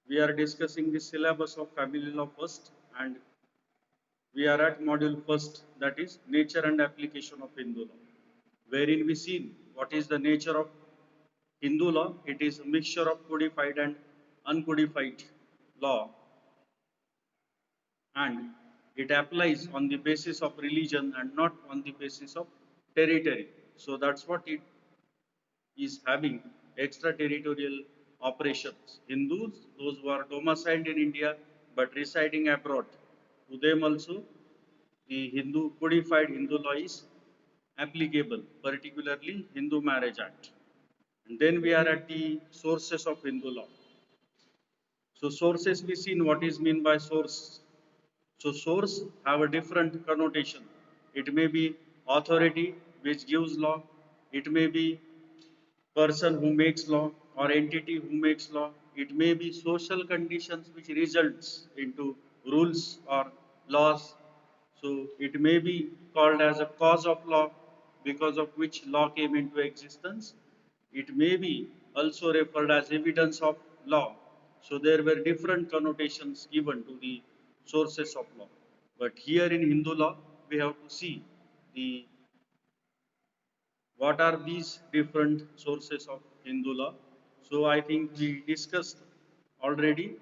We are discussing the syllabus of family law first, and we are at module first, that is nature and application of Hindu law, wherein we see what is the nature of Hindu law. It is a mixture of codified and uncodified law, and it applies on the basis of religion and not on the basis of territory. So that's what it is having extraterritorial operations. Hindus, those who are domiciled in India but residing abroad, to them also the Hindu codified Hindu law is applicable, particularly Hindu Marriage Act. And then we are at the sources of Hindu law. So sources we seen what is mean by source. So source have a different connotation. It may be authority which gives law. It may be person who makes law or entity who makes law. It may be social conditions which results into rules or laws. So it may be called as a cause of law because of which law came into existence. It may be also referred as evidence of law. So there were different connotations given to the sources of law. But here in Hindu law, we have to see the what are these different sources of Hindu law. So I think we discussed already.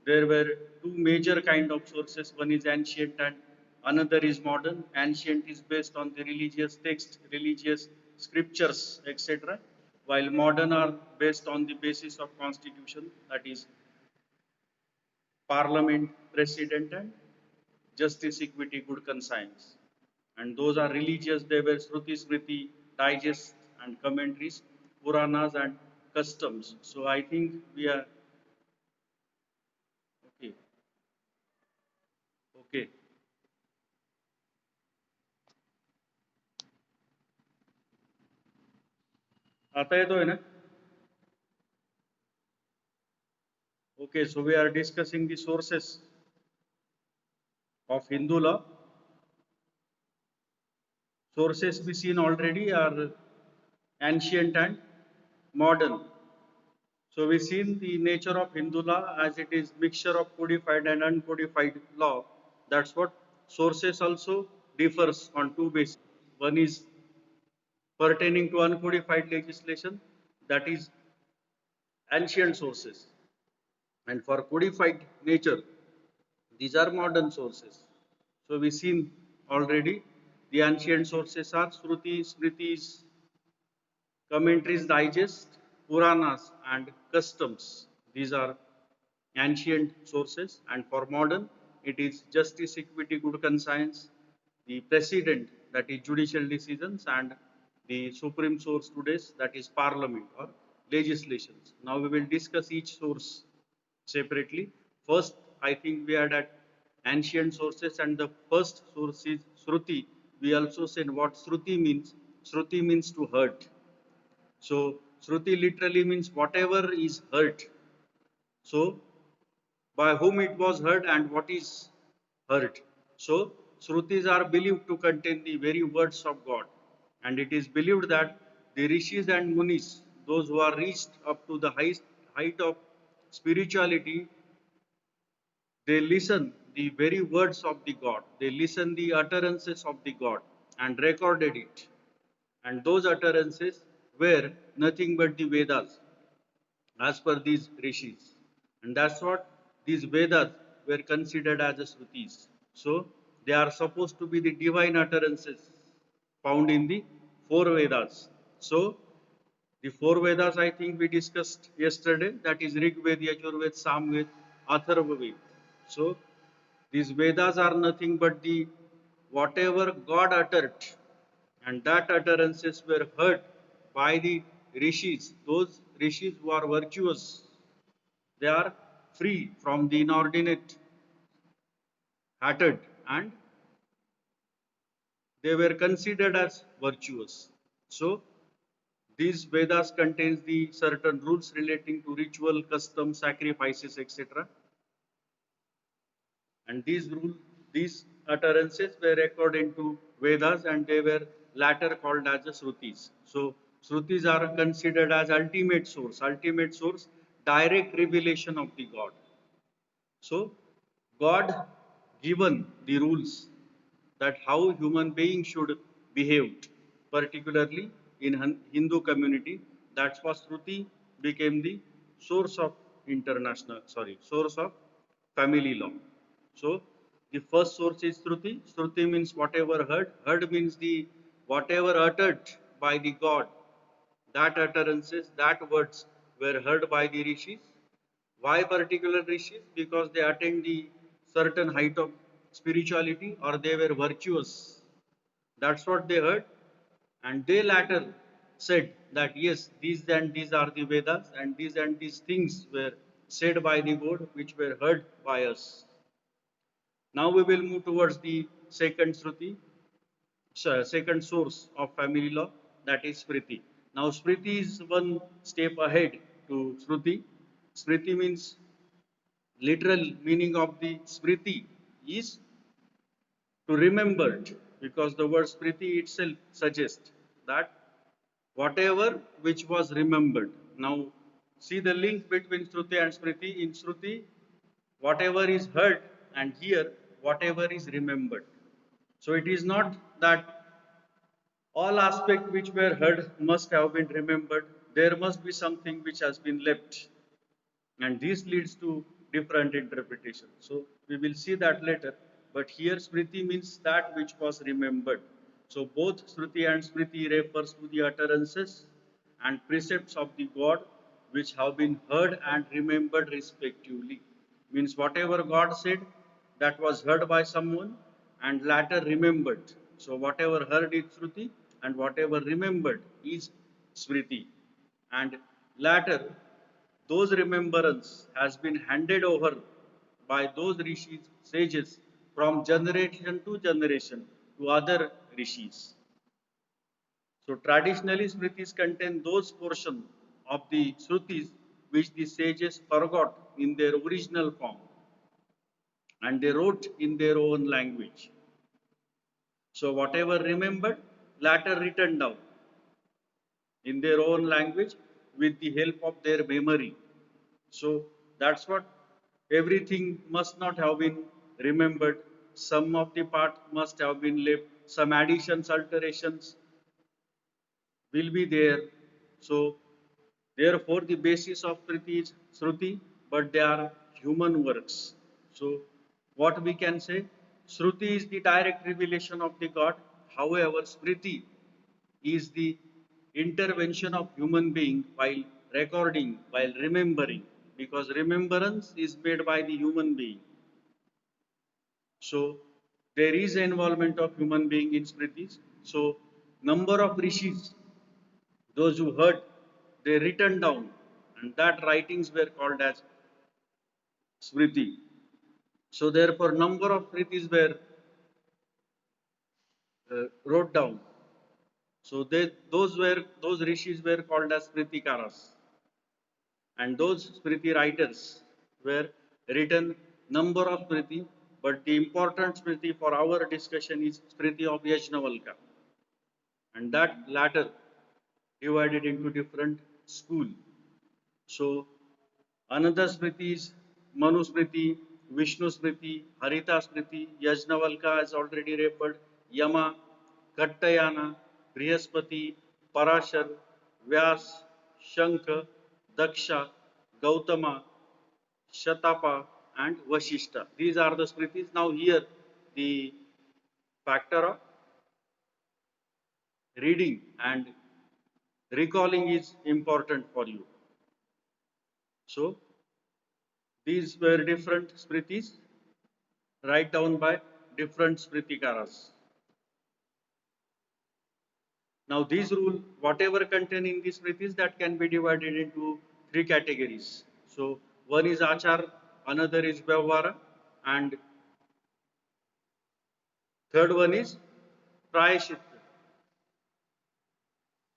There were two major kind of sources. One is ancient and another is modern. Ancient is based on the religious text, religious scriptures, etc. While modern are based on the basis of constitution, that is parliament, president, and justice, equity, good conscience. And those are religious, they were Shruti, Smriti, digests and commentaries, Puranas and customs. So I think we are okay. Okay. आता येतोय ना? Okay, so we are discussing the sources of Hindu law. Sources we seen already are ancient and modern. So we seen the nature of Hindu law as it is mixture of codified and uncodified law. That's what sources also differs on two bases. One is pertaining to uncodified legislation, that is ancient sources. And for codified nature, these are modern sources. So we seen already the ancient sources are Shrutis, Smritis, commentaries, digest, Puranas, and customs. These are ancient sources. And for modern, it is justice, equity, good conscience, the precedent, that is judicial decisions, and the supreme source today's, that is parliament or legislations. Now we will discuss each source separately. First, I think we had at ancient sources, and the first source is Shruti. We also said what Shruti means. Shruti means to hurt. So Shruti literally means whatever is heard. So by whom it was heard and what is heard. So Shrutis are believed to contain the very words of God. And it is believed that the rishis and munis, those who are reached up to the highest height of spirituality, they listen the very words of the God. They listen the utterances of the God and recorded it. And those utterances were nothing but the Vedas as per these rishis. And that's what these Vedas were considered as the Shrutis. So they are supposed to be the divine utterances found in the four Vedas. So the four Vedas I think we discussed yesterday, that is Rig Veda, Yajurveda, Samveda, Atharva Veda. So these Vedas are nothing but the whatever God uttered, and that utterances were heard by the rishis. Those rishis who are virtuous, they are free from the inordinate hatred, and they were considered as virtuous. So these Vedas contains the certain rules relating to ritual, custom, sacrifices, etc. And these utterances were according to Vedas, and they were later called as the Shrutis. So Shrutis are considered as ultimate source, direct revelation of the God. So God given the rules that how human beings should behave, particularly in Hindu community. That's why Shruti became the source of source of family law. So the first source is Shruti. Shruti means whatever heard. Heard means the whatever uttered by the God. That utterances, that words were heard by the rishis. Why particular rishis? Because they attained the certain height of spirituality or they were virtuous. That's what they heard. And they later said that yes, these and these are the Vedas and these things were said by the God which were heard by us. Now we will move towards the second Shruti, second source of family law, that is Smriti. Now Smriti is one step ahead to Shruti. Smriti means literal meaning of the Smriti is to remembered because the word Smriti itself suggests that whatever which was remembered. Now see the link between Shruti and Smriti. In Shruti, whatever is heard and here whatever is remembered. So it is not that all aspects which were heard must have been remembered. There must be something which has been left. And this leads to different interpretations. So we will see that later. But here Smriti means that which was remembered. So both Shruti and Smriti refers to the utterances and precepts of the God which have been heard and remembered respectively. Means whatever God said that was heard by someone and later remembered. So whatever heard is Shruti and whatever remembered is Smriti. And latter those remembrance has been handed over by those rishis, sages from generation to generation to other rishis. So traditionally Smritis contain those portions of the Shrutis which the sages forgot in their original form and they wrote in their own language. So whatever remembered, later written down in their own language with the help of their memory. So that's what everything must not have been remembered. Some of the part must have been left. Some additions, alterations will be there. So therefore the basis of Kriti is Shruti, but they are human works. So what we can say, Shruti is the direct revelation of the God. However, Smriti is the intervention of human being while recording, while remembering, because remembrance is made by the human being. So there is involvement of human being in Smritis. So number of rishis, those who heard, they written down, and that writings were called as Smriti. So therefore, number of Smritis were wrote down. So those rishis were called as Smritikaras. And those Smriti writers were written number of Smriti, but the important Smriti for our discussion is Smriti of Yajnavalka, and that latter divided into different school. So another Smriti is Manu Smriti, Vishnu Smriti, Harita Smriti, Yajnavalka as already referred, Yama, Kattayana, Brihaspati, Parashar, Vyas, Shankha, Daksha, Gautama, Shatapa and Vashishta. These are the Smritis. Now here the factor of reading and recalling is important for you. So these were different Smritis, write down by different Smritikaras. Now these rule, whatever contained in these Smritis, that can be divided into three categories. So one is Achar, another is Vyavhara, and third one is Prayashit.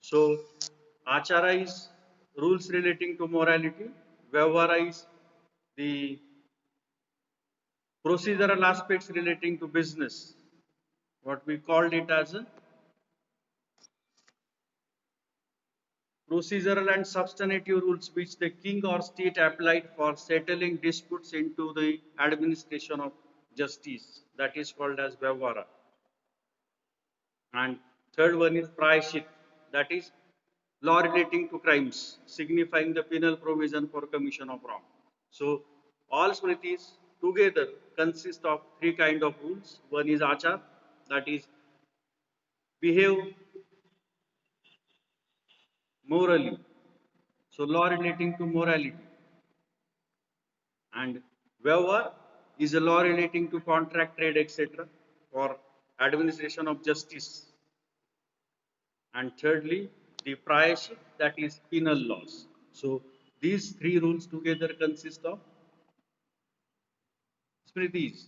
So Achara is rules relating to morality, Vyavhara is the procedural aspects relating to business, what we called it as a procedural and substantive rules which the king or state applied for settling disputes into the administration of justice. That is called as Vyavara. And third one is Prayashit. That is law relating to crimes, signifying the penal provision for commission of wrong. So all smritis together consist of three kind of rules. One is achar, that is behave morally. So law relating to morality. And Vyavahar is a law relating to contract, trade, etc. for administration of justice. And thirdly, the Prayashit, that is penal laws. So these three rules together consist of Smritis.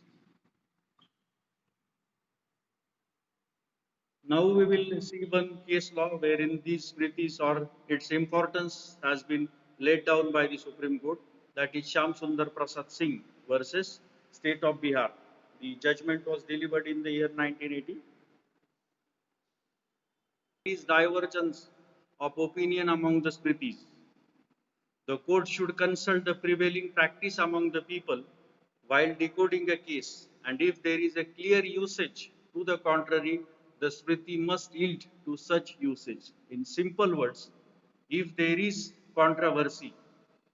Now we will see one case law wherein these Smritis or its importance has been laid down by the Supreme Court. That is Shyam Sundar Prasad Singh versus State of Bihar. The judgment was delivered in the year 1980. Is divergence of opinion among the Smritis. The court should consult the prevailing practice among the people while decoding a case, and if there is a clear usage to the contrary, the Smriti must yield to such usage. In simple words, if there is controversy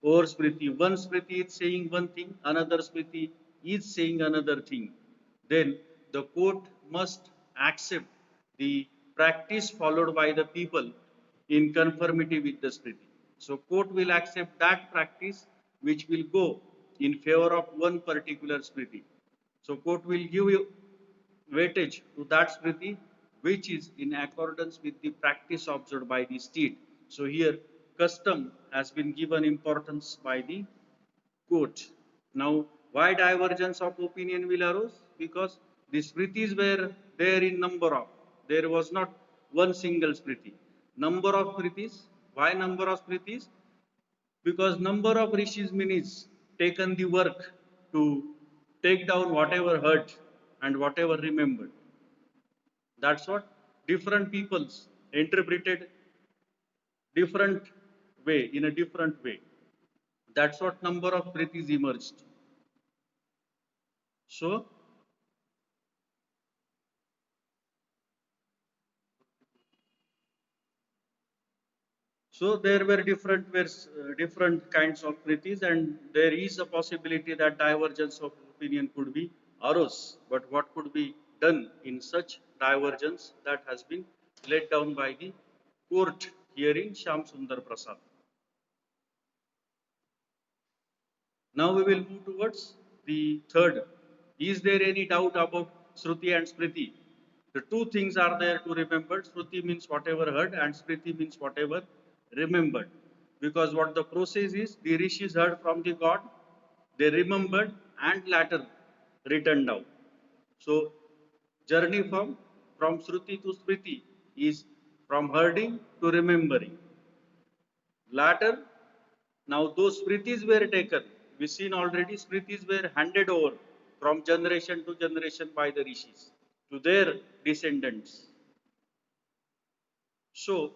over Smriti, one Smriti is saying one thing, another Smriti is saying another thing, then the court must accept the practice followed by the people in conformity with the Smriti. So court will accept that practice which will go in favor of one particular Smriti. So court will give you weightage to that Smriti which is in accordance with the practice observed by the state. So here custom has been given importance by the court. Now, why divergence of opinion will arise? Because the smritis were there in number of. There was not one single smriti. Number of smritis. Why number of smritis? Because number of rishis munis taken the work to take down whatever heard and whatever remembered. That's what different peoples interpreted different way, in a different way. That's what number of smritis emerged. So So there were different kinds of kritis, and there is a possibility that divergence of opinion could be arose. But what could be done in such divergence that has been laid down by the court hearing Shyam Sundar Prasad. Now we will move towards the third. Is there any doubt about Shruti and Smriti? The two things are there to remember. Shruti means whatever heard and Smriti means whatever remembered. Because what the process is, the rishis heard from the god, they remembered and later written down. So journey from Shruti to Smriti is from hearding to remembering. Later, now those smritis were taken. We seen already smritis were handed over from generation to generation by the rishis to their descendants. So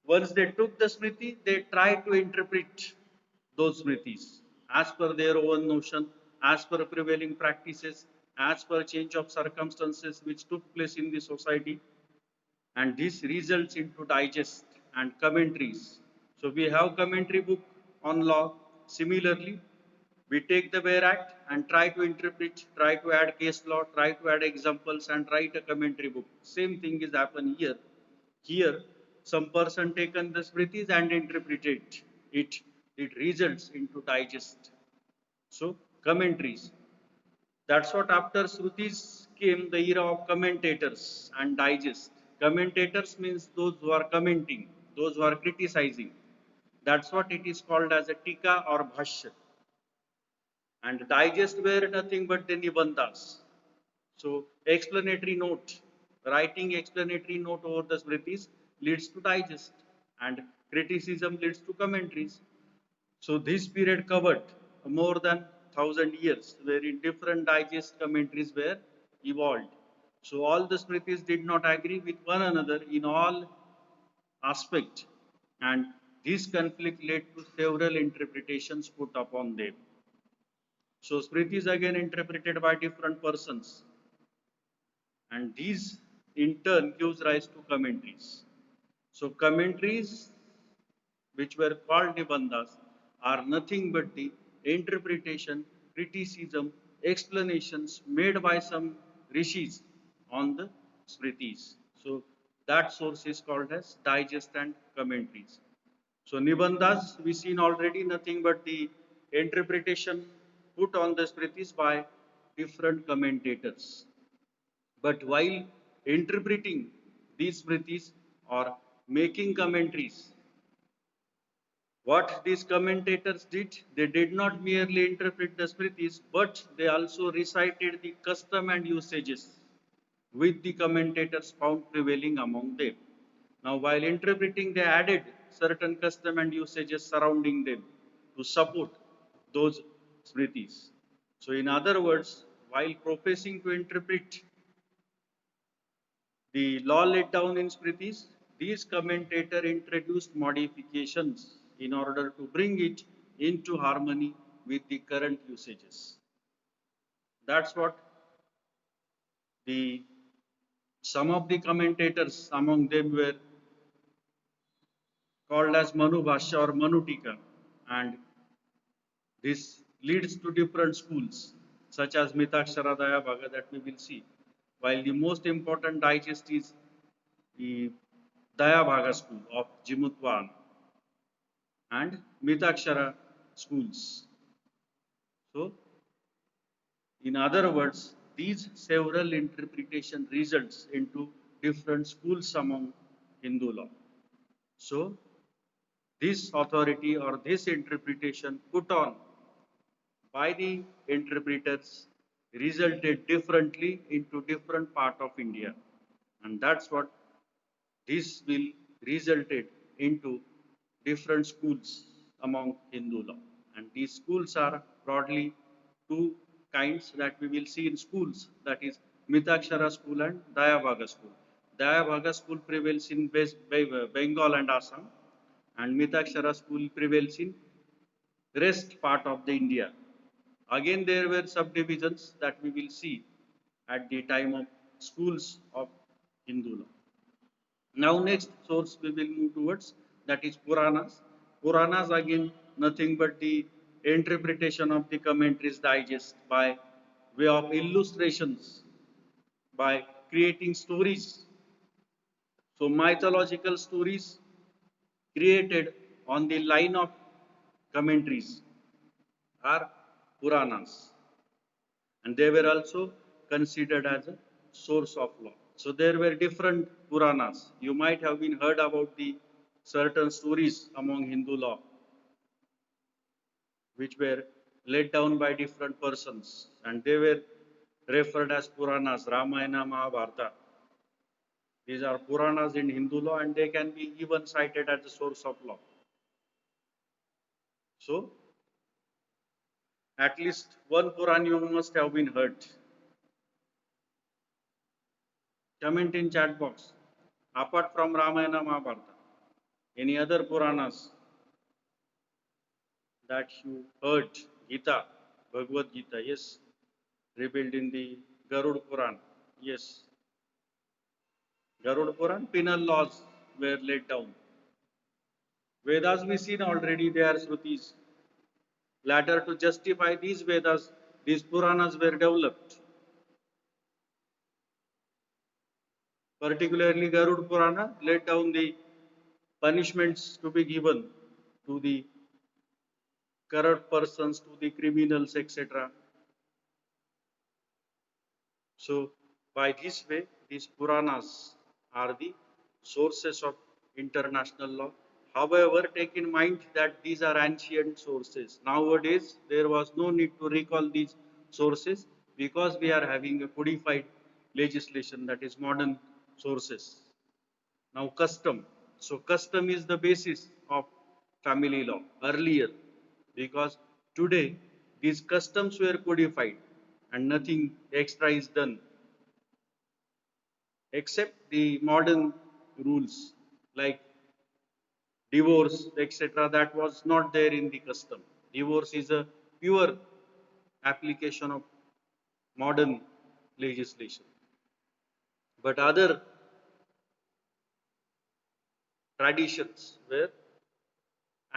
once they took the smriti, they tried to interpret those smritis as per their own notion, as per prevailing practices, as per change of circumstances which took place in the society, and this results into digest and commentaries. So we have commentary book on law. Similarly, we take the Ware Act and try to interpret, try to add case law, try to add examples and write a commentary book. Same thing is happen here. Here, some person taken the smritis and interpreted it. It results into digest. So commentaries. That's what after Shrutis came the era of commentators and digest. Commentators means those who are commenting, those who are criticizing. That's what it is called as a tika or bhashya. And digest were nothing but the nibandhas. So explanatory note, writing explanatory note over the smritis leads to digest, and criticism leads to commentaries. So this period covered more than 1,000 years, wherein different digest commentaries were evolved. So all the Smritis did not agree with one another in all aspect. and this conflict led to several interpretations put upon them. So Smriti is again interpreted by different persons, and these in turn gives rise to commentaries. So commentaries, which were called Nibandhas, are nothing but the interpretation, criticism, explanations made by some rishis on the Smritis. So that source is called as digest and commentaries. So Nibandhas, we seen already nothing but the interpretation put on the Smritis by different commentators. But while interpreting these Smritis or making commentaries, what these commentators did, they did not merely interpret the Smritis, but they also recited the custom and usages with the commentators found prevailing among them. Now, while interpreting, they added certain custom and usages surrounding them to support those Smritis. So, in other words, while professing to interpret the law laid down in Smritis, these commentators introduced modifications in order to bring it into harmony with the current usages. That's what the some of the commentators among them were called as Manu Bhashya or Manu Tika, and this leads to different schools such as Mitakshara Daya Bhaga that we will see. While the most important digest is the Daya Bhaga school of Jimutwan and Mitakshara schools. So, in other words, these several interpretation results into different schools among Hindu law. So, this authority or this interpretation put on by the interpreters resulted differently into different part of India, and that's what this will resulted into different schools among Hindu law. And these schools are broadly two kinds that we will see in schools, that is Mitakshara school and Dayabhaga school. Dayabhaga school prevails in Bengal and Assam, and Mitakshara school prevails in rest part of the India. Again, there were subdivisions that we will see at the time of schools of Hindu law. Now, next source we will move towards, that is Puranas. Puranas again nothing but the interpretation of the commentaries digest by way of illustrations, by creating stories. So mythological stories created on the line of commentaries are Puranas, and they were also considered as a source of law. So there were different Puranas. You might have been heard about the certain stories among Hindu law, which were laid down by different persons, and they were referred as Puranas, Ramayana, Mahabharata. These are Puranas in Hindu law, and they can be even cited as a source of law. So, at least one Puran you must have been heard. Comment in chat box. Apart from Ramayana, Mahabharata, any other Puranas that you heard? Gita, Bhagavad Gita, yes, revealed in the Garud Puran, yes. Garud Puran, penal laws were laid down. Vedas we seen already, they are Shrutis. Later, to justify these Vedas, these Puranas were developed. Particularly, Garud Purana laid down the punishments to be given to the corrupt persons, to the criminals, etc. So, by this way, these Puranas are the sources of international law. However, take in mind that these are ancient sources. Nowadays, there was no need to recall these sources because we are having a codified legislation, that is modern sources. Now, custom. So, custom is the basis of family law earlier, because today these customs were codified and nothing extra is done except the modern rules like divorce, etc., that was not there in the custom. Divorce is a pure application of modern legislation. But other traditions were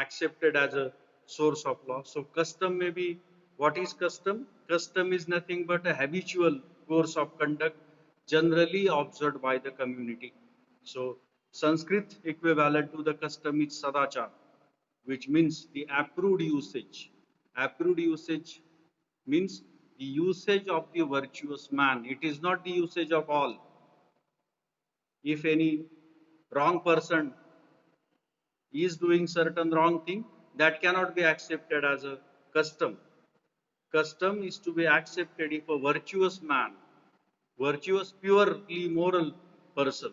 accepted as a source of law. So custom may be, what is custom? Custom is nothing but a habitual course of conduct generally observed by the community. So Sanskrit equivalent to the custom is sadachar, which means the approved usage. Approved usage means the usage of the virtuous man. It is not the usage of all. If any wrong person is doing certain wrong thing, that cannot be accepted as a custom. Custom is to be accepted if a virtuous man, virtuous, purely moral person.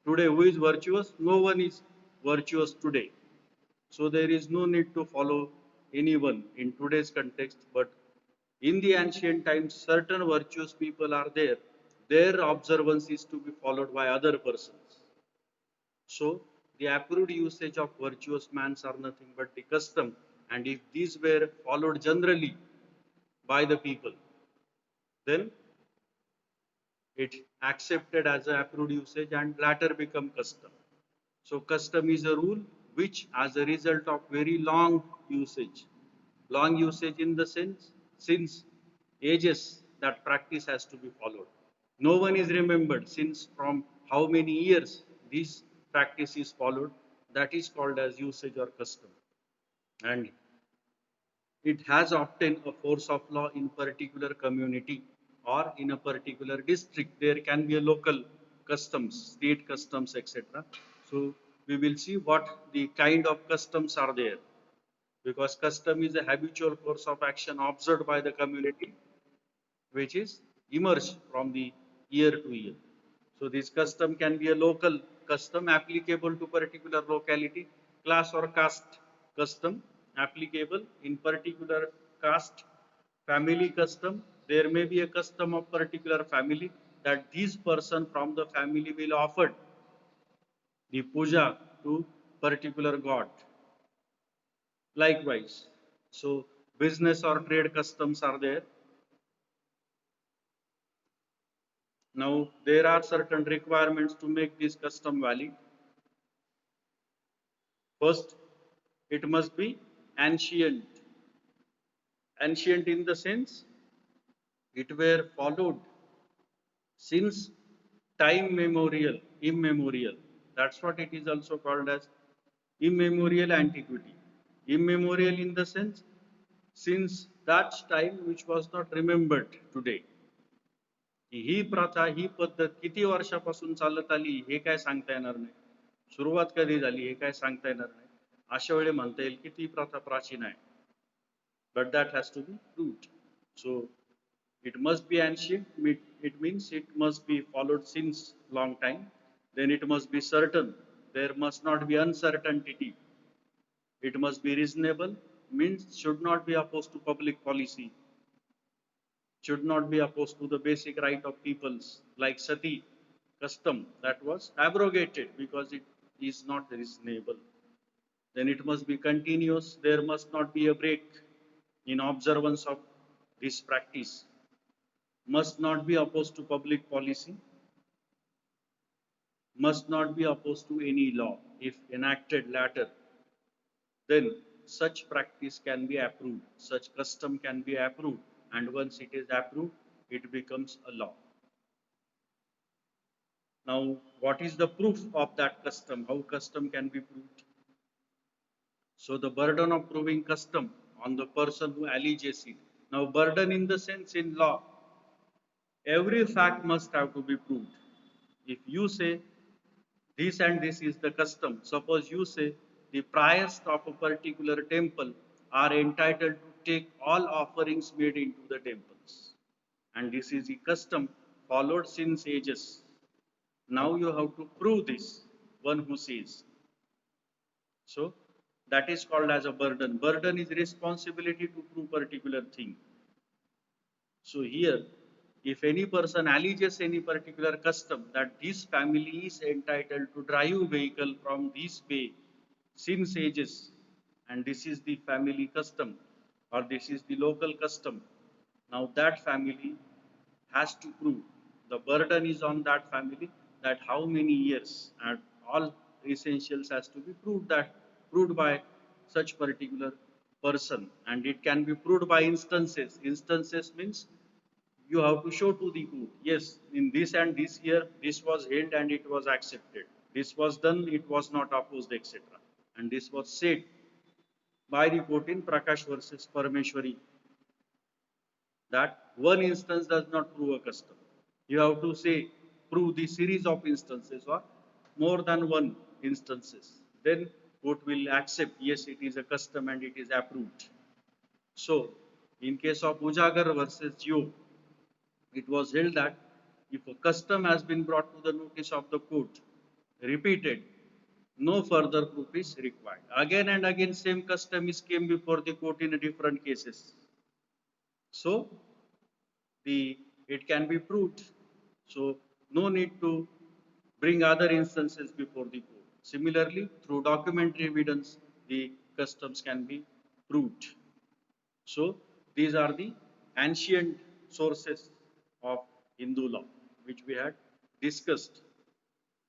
Today, who is virtuous? No one is virtuous today. So there is no need to follow anyone in today's context. But in the ancient times, certain virtuous people are there. Their observance is to be followed by other persons. So the approved usage of virtuous mans are nothing but the custom. And if these were followed generally by the people, then it accepted as an approved usage and later become custom. So custom is a rule which as a result of very long usage in the sense, since ages that practice has to be followed. No one is remembered since from how many years this practice is followed, that is called as usage or custom. And it has obtained a force of law in particular community or in a particular district. There can be a local customs, state customs, etc. So we will see what the kind of customs are there, because custom is a habitual course of action observed by the community which is emerged from the year to year. So this custom can be a local custom applicable to particular locality, class or caste custom applicable in particular caste, family custom. There may be a custom of particular family that this person from the family will offer the puja to particular god. Likewise, so business or trade customs are there. Now, there are certain requirements to make this custom valid. First, it must be ancient. Ancient in the sense it were followed since time memorial, immemorial. That's what it is also called as immemorial antiquity. Immemorial in the sense since that time which was not remembered today. ही प्रथा, ही पद्धत किती वर्षापासून चालत आली हे काय सांगता येणार नाही. सुरुवात कधी झाली हे काय सांगता येणार नाही. अशा वेळी म्हणता येईल की ती प्रथा प्राचीन आहे. But that has to be proved. So it must be ancient. It means it must be followed since long time. Then it must be certain. There must not be uncertainty. It must be reasonable. Means should not be opposed to public policy. Should not be opposed to the basic right of peoples, like sati custom that was abrogated because it is not reasonable. Then it must be continuous. There must not be a break in observance of this practice. Must not be opposed to public policy. Must not be opposed to any law. If enacted later, then such practice can be approved. Such custom can be approved. And once it is approved, it becomes a law. Now, what is the proof of that custom? How custom can be proved? So the burden of proving custom on the person who alleges it. Now, burden in the sense in law, every fact must have to be proved. If you say this and this is the custom, suppose you say the priest of a particular temple are entitled to take all offerings made into the temples. And this is the custom followed since ages. Now you have to prove this, one who says. So that is called as a burden. Burden is responsibility to prove particular thing. So here, if any person alleges any particular custom that this family is entitled to drive vehicle from this way, since ages, and this is the family custom or this is the local custom. Now that family has to prove, the burden is on that family, that how many years and all essentials has to be proved by such particular person, and it can be proved by instances. Instances means you have to show to the court, yes, in this and this year this was held and it was accepted, this was done, it was not opposed, etc. And this was said by the court in Prakash versus Parameshwari, that one instance does not prove a custom. You have to say, prove the series of instances or more than one instances. Then court will accept, yes, it is a custom and it is approved. So, in case of Ujagar versus Jio, it was held that if a custom has been brought to the notice of the court, repeated, no further proof is required. Again and again, same custom is came before the court in different cases. So, it can be proved. So, no need to bring other instances before the court. Similarly, through documentary evidence, the customs can be proved. So, these are the ancient sources of Hindu law, which we had discussed.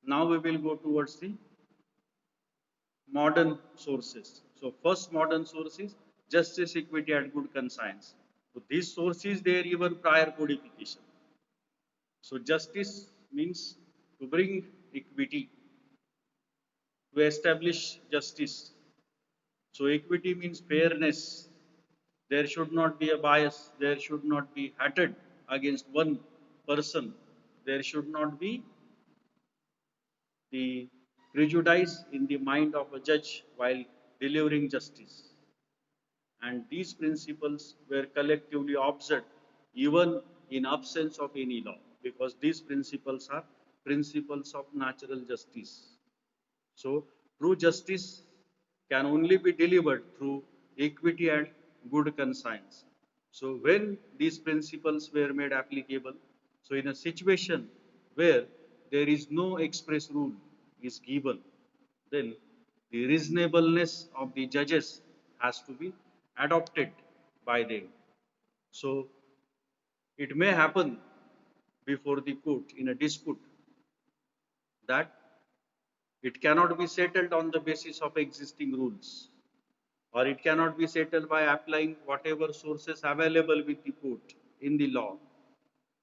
Now we will go towards the modern sources. So, first modern source is justice, equity, and good conscience. So, these sources there even prior codification. So, justice means to bring equity, to establish justice. So, equity means fairness. There should not be a bias. There should not be hatred against one person. There should not be the prejudice in the mind of a judge while delivering justice. And these principles were collectively observed even in absence of any law, because these principles are principles of natural justice. So, true justice can only be delivered through equity and good conscience. So, when these principles were made applicable, so in a situation where there is no express rule is given, then the reasonableness of the judges has to be adopted by them. So, it may happen before the court in a dispute that it cannot be settled on the basis of existing rules, or it cannot be settled by applying whatever sources available with the court in the law.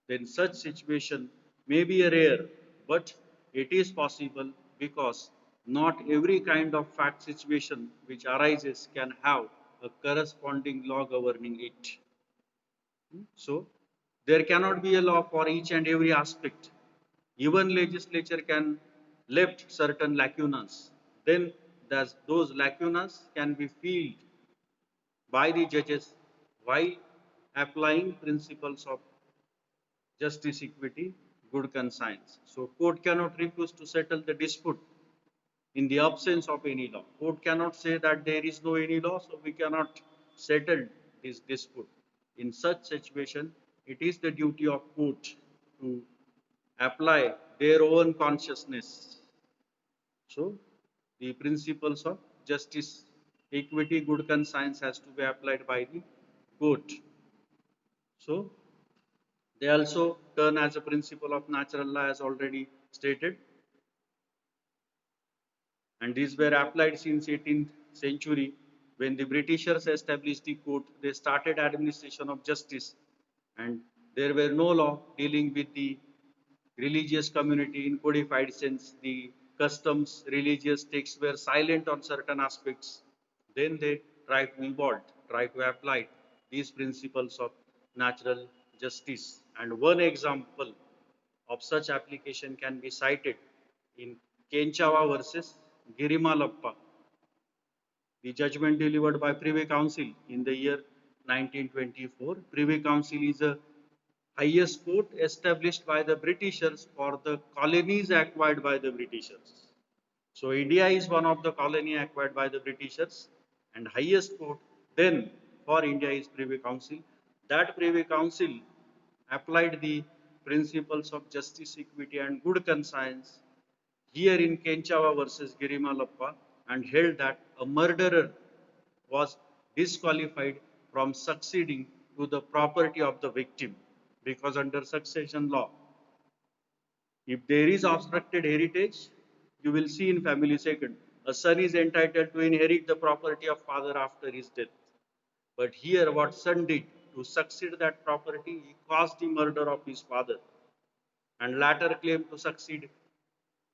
Then such situation may be rare, but it is possible, because not every kind of fact situation which arises can have a corresponding law governing it. So, there cannot be a law for each and every aspect. Even legislature can left certain lacunas. Then those lacunas can be filled by the judges while applying principles of justice, equity, good conscience. So, court cannot refuse to settle the dispute in the absence of any law. Court cannot say that there is no any law, so we cannot settle this dispute. In such situation, it is the duty of court to apply their own consciousness. So, the principles of justice, equity, good conscience has to be applied by the court. So, they also turn as a principle of natural law, as already stated, and these were applied since 18th century. When the Britishers established the court, they started administration of justice, and there were no law dealing with the religious community in codified sense. The customs, religious texts were silent on certain aspects. Then they try to evolve, try to apply these principles of natural justice. And one example of such application can be cited in Kenchava versus Girimalappa, the judgment delivered by Privy Council in the year 1924. Privy Council is a highest court established by the Britishers for the colonies acquired by the Britishers. So India is one of the colony acquired by the Britishers, and highest court then for India is Privy Council. That Privy Council applied the principles of justice, equity, and good conscience here in Kenchava versus Girimalappa, and held that a murderer was disqualified from succeeding to the property of the victim, because under succession law, if there is obstructed heritage, you will see in family second, a son is entitled to inherit the property of father after his death. But here, what son did to succeed that property, he caused the murder of his father and latter claimed to succeed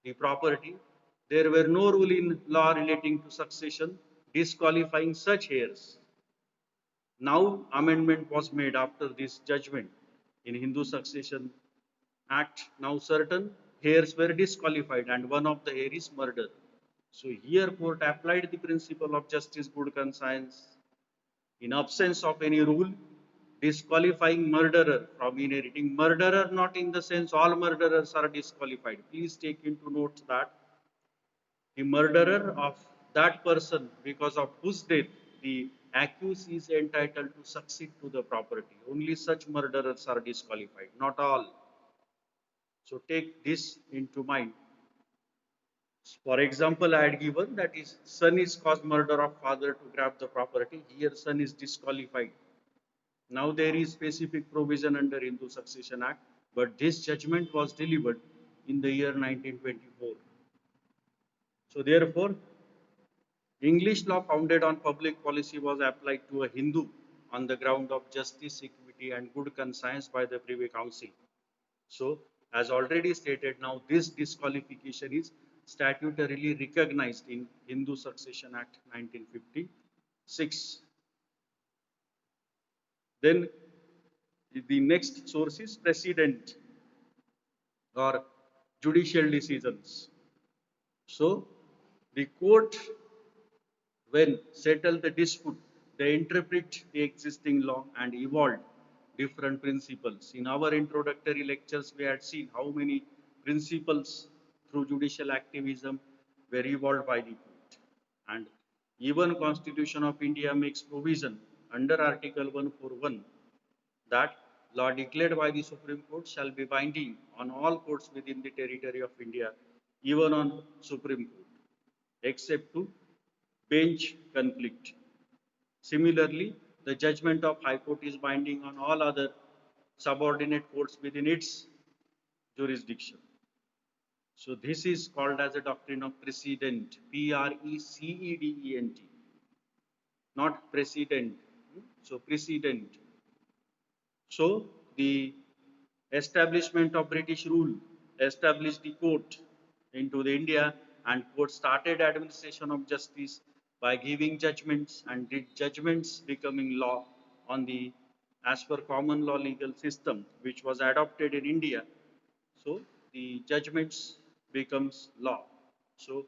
the property. There were no rule in law relating to succession disqualifying such heirs. Now, amendment was made after this judgment in Hindu Succession Act. Now, certain heirs were disqualified, and one of the heirs is murder. So, here court applied the principle of justice, good conscience, in absence of any rule disqualifying murderer from inheriting. Murderer, not in the sense all murderers are disqualified. Please take into note that the murderer of that person because of whose death the accused is entitled to succeed to the property. Only such murderers are disqualified, not all. So take this into mind. For example, I had given that is son is caused murder of father to grab the property. Here son is disqualified. Now there is specific provision under Hindu Succession Act, but this judgment was delivered in the year 1924. So therefore, English law founded on public policy was applied to a Hindu on the ground of justice, equity, and good conscience by the Privy Council. So, as already stated, now this disqualification is statutorily recognized in Hindu Succession Act 1956. Then the next source is precedent or judicial decisions. So, the court, when settle the dispute, they interpret the existing law and evolved different principles. In our introductory lectures, we had seen how many principles through judicial activism were evolved by the court. And even Constitution of India makes provision under Article 141 that law declared by the Supreme Court shall be binding on all courts within the territory of India, even on Supreme Court, except to bench conflict. Similarly, the judgment of High Court is binding on all other subordinate courts within its jurisdiction. So this is called as a doctrine of precedent, Precedent, not precedent. So precedent. So the establishment of British rule established the court into the India, and court started administration of justice by giving judgments, and did judgments becoming law on the as per common law legal system which was adopted in India. So the judgments becomes law. So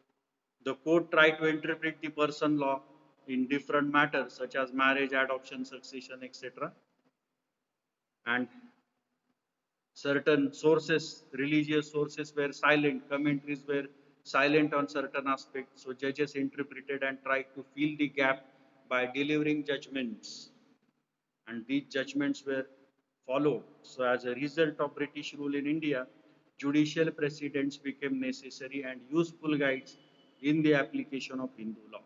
the court tried to interpret the person law in different matters such as marriage, adoption, succession, etc. And certain sources, religious sources were silent, commentaries were silent on certain aspects. So judges interpreted and tried to fill the gap by delivering judgments. And these judgments were followed. So as a result of British rule in India, judicial precedents became necessary and useful guides in the application of Hindu law.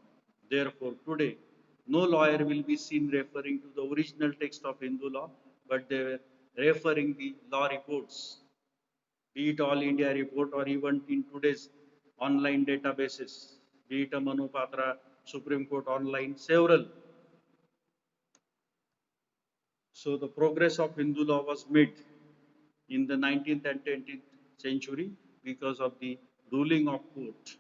Therefore, today, no lawyer will be seen referring to the original text of Hindu law, but they were referring the law reports, be it All India report or even in today's online databases, be it a Manupatra, Supreme Court online, several. So the progress of Hindu law was made in the 19th and 20th century because of the ruling of court,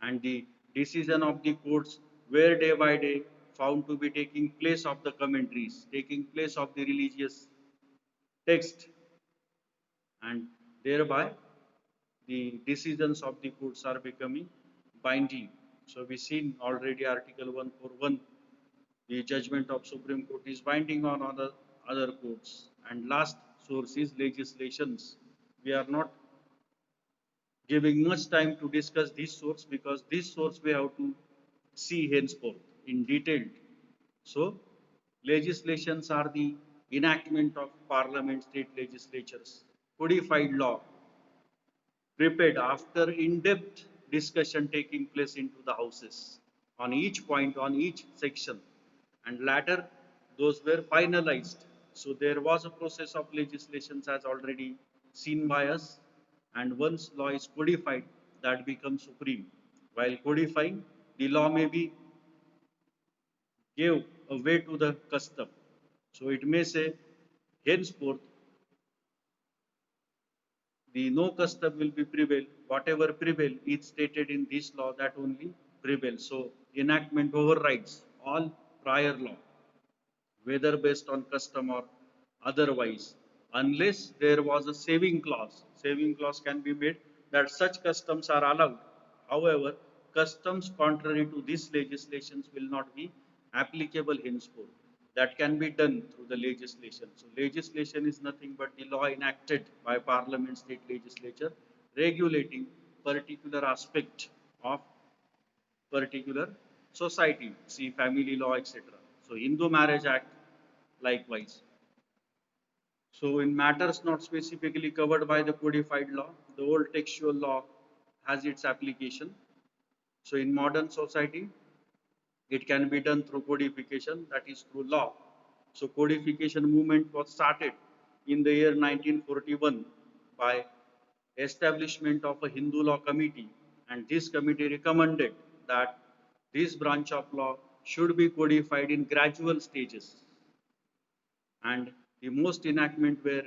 and the decision of the courts were day by day found to be taking place of the commentaries, taking place of the religious text, and thereby the decisions of the courts are becoming binding. So we seen already Article 141, the judgment of Supreme Court is binding on other courts. And last source is legislations. We are not giving much time to discuss this source because this source we have to see henceforth in detail. So legislations are the enactment of parliament, state legislatures, codified law prepared after in-depth discussion taking place into the houses on each point, on each section, and later those were finalized. So there was a process of legislations as already seen by us, and once law is codified, that becomes supreme. While codifying, the law may be gave a way to the custom. So it may say, henceforth, the no custom will be prevail. Whatever prevail is stated in this law, that only prevails. So enactment overrides all prior law, whether based on custom or otherwise, unless there was a saving clause. Saving clause can be made that such customs are allowed. However, customs contrary to these legislations will not be applicable henceforth. That can be done through the legislation. So legislation is nothing but the law enacted by parliament, state legislature, regulating particular aspect of particular society, see family law, etc. So Hindu Marriage Act likewise. So in matters not specifically covered by the codified law, the old textual law has its application. So in modern society, it can be done through codification, that is through law. So codification movement was started in the year 1941 by establishment of a Hindu law committee, and this committee recommended that this branch of law should be codified in gradual stages, and the most enactment were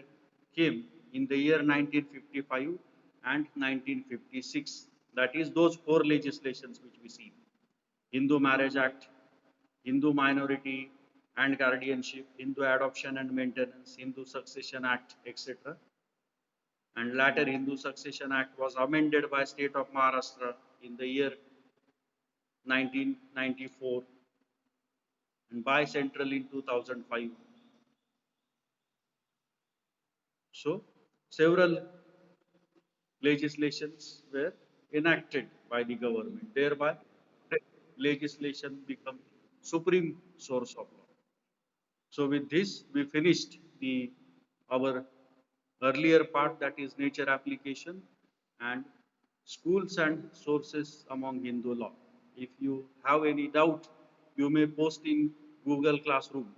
came in the year 1955 and 1956. That is those four legislations which we see: Hindu Marriage Act, Hindu Minority and Guardianship, Hindu Adoption and Maintenance, Hindu Succession Act, etc. And latter Hindu Succession Act was amended by State of Maharashtra in the year 1994 and by Central in 2005. So several legislations were enacted by the government. Thereby, legislation become supreme source of law. So with this, we finished the our earlier part, that is nature application and schools and sources among Hindu law. If you have any doubt, you may post in Google Classroom,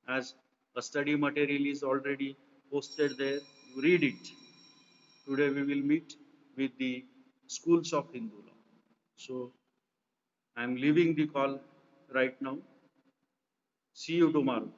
as a study material is already posted there. You read it. Today we will meet with the schools of Hindu law. So I am leaving the call right now. See you tomorrow.